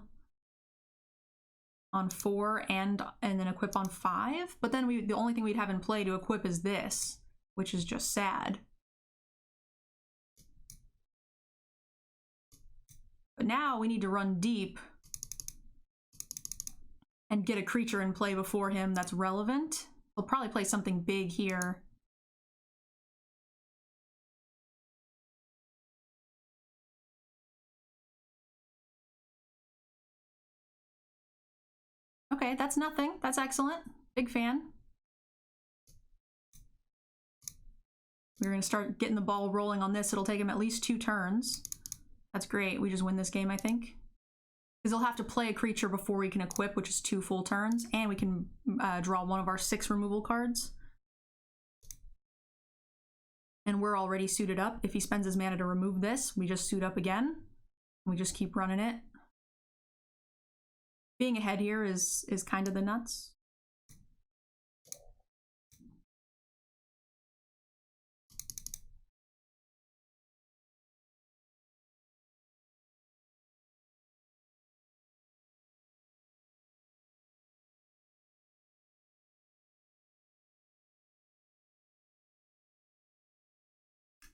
on 4 and then equip on 5. But then the only thing we'd have in play to equip is this, which is just sad. But now we need to run deep and get a creature in play before him that's relevant. We'll probably play something big here. Okay, that's nothing. That's excellent. Big fan. We're gonna start getting the ball rolling on this. It'll take him at least 2 turns. That's great. We just win this game, I think. Because he'll have to play a creature before we can equip, which is 2 full turns, and we can draw one of our 6 removal cards. And we're already suited up. If he spends his mana to remove this, we just suit up again. We just keep running it. Being ahead here is kind of the nuts.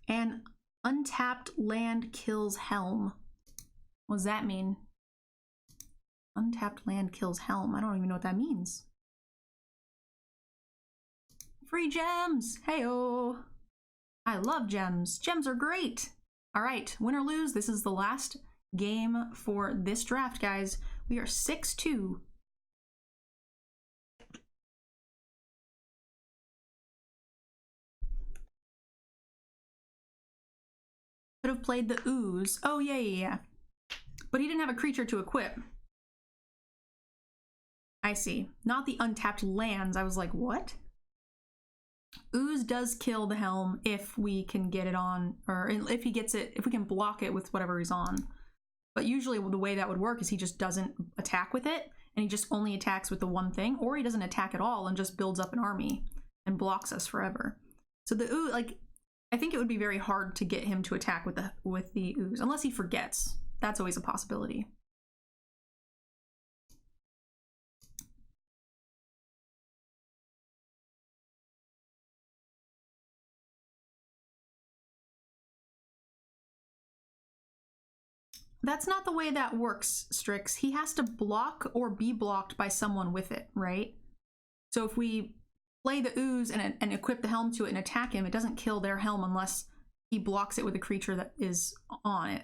And untapped land kills Helm. What does that mean? Untapped land kills Helm. I don't even know what that means. Free gems! Heyo! I love gems. Gems are great! Alright, win or lose, this is the last game for this draft, guys. We are 6-2. Could have played the Ooze. Oh, yeah. But he didn't have a creature to equip. I see. Not the untapped lands. I was like, what? Ooze does kill the Helm if we can get it on, or if he gets it, if we can block it with whatever he's on. But usually the way that would work is he just doesn't attack with it, and he just only attacks with the one thing, or he doesn't attack at all and just builds up an army and blocks us forever. So the Ooze, like, I think it would be very hard to get him to attack with the Ooze, unless he forgets. That's always a possibility. That's not the way that works, Strix. He has to block or be blocked by someone with it, right? So if we play the Ooze and equip the Helm to it and attack him, it doesn't kill their Helm unless he blocks it with a creature that is on it.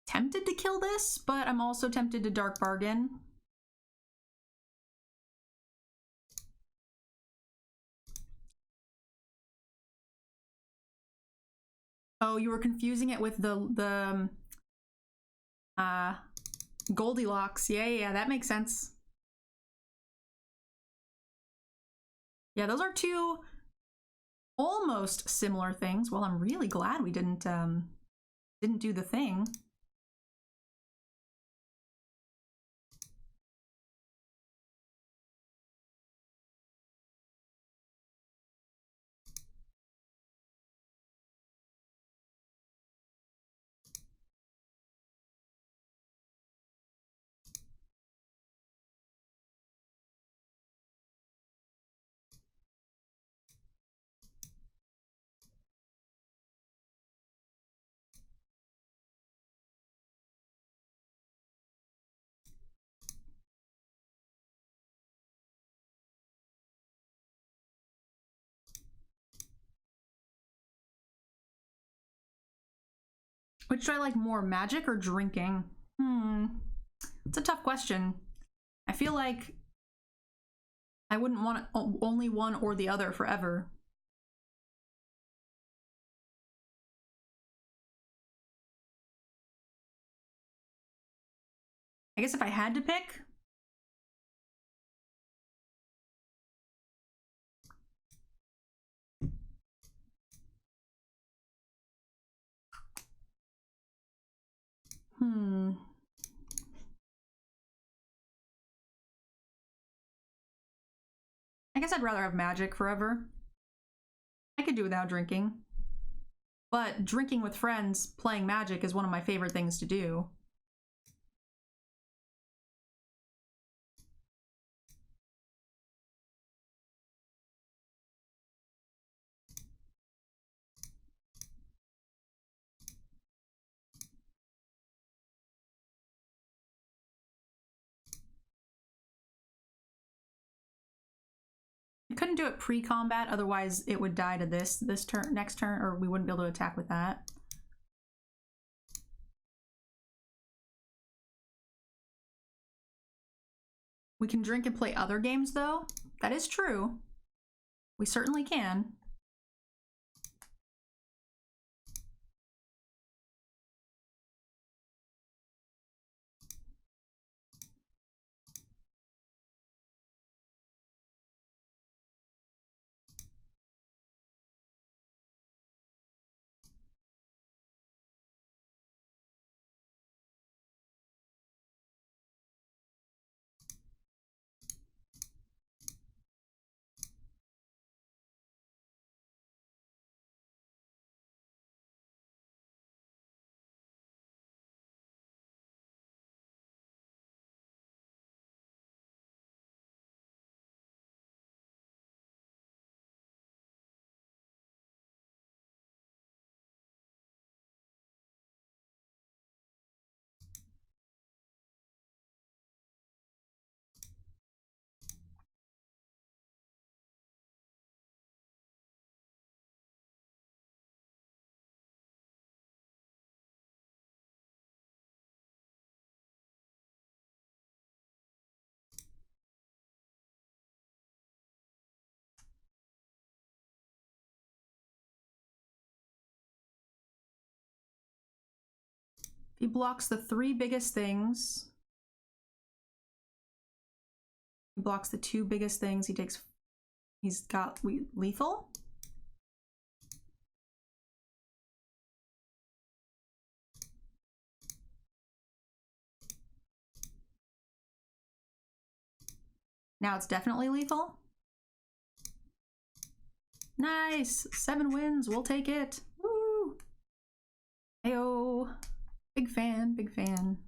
Tempted to kill this, but I'm also tempted to Dark Bargain. Oh, you were confusing it with the Goldilocks. Yeah, that makes sense. Yeah, those are 2 almost similar things. Well, I'm really glad we didn't do the thing. Which do I like more, magic or drinking? It's a tough question. I feel like I wouldn't want only one or the other forever. I guess if I had to pick, I guess I'd rather have magic forever. I could do without drinking. But drinking with friends, playing Magic is one of my favorite things to do. I couldn't do it pre-combat, otherwise it would die to this turn, next turn, or we wouldn't be able to attack with that. We can drink and play other games though. That is true. We certainly can. He blocks the 3 biggest things. He blocks the 2 biggest things. He's got lethal. Now it's definitely lethal. Nice, 7 wins, we'll take it. Woo! Ayo. Big fan, big fan.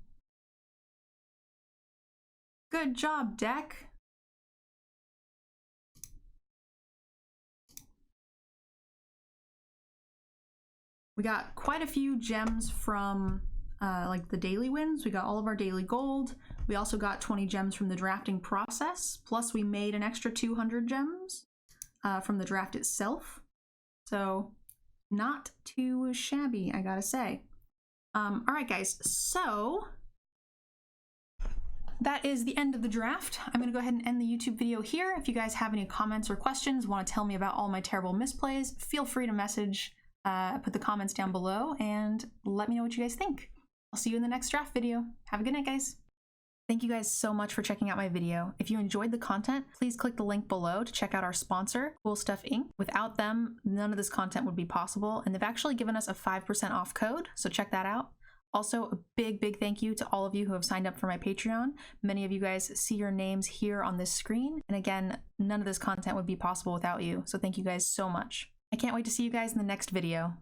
Good job, deck. We got quite a few gems from like the daily wins. We got all of our daily gold. We also got 20 gems from the drafting process. Plus we made an extra 200 gems from the draft itself. So not too shabby, I gotta say. All right, guys, so that is the end of the draft. I'm gonna go ahead and end the YouTube video here. If you guys have any comments or questions, want to tell me about all my terrible misplays, feel free to message, put the comments down below, and let me know what you guys think. I'll see you in the next draft video. Have a good night, guys. Thank you guys so much for checking out my video. If you enjoyed the content, please click the link below to check out our sponsor, Cool Stuff Inc. Without them, none of this content would be possible, and they've actually given us a 5% off code, so check that out. Also, a big thank you to all of you who have signed up for my Patreon. Many of you guys see your names here on this screen, and again, none of this content would be possible without you, so thank you guys so much. I can't wait to see you guys in the next video.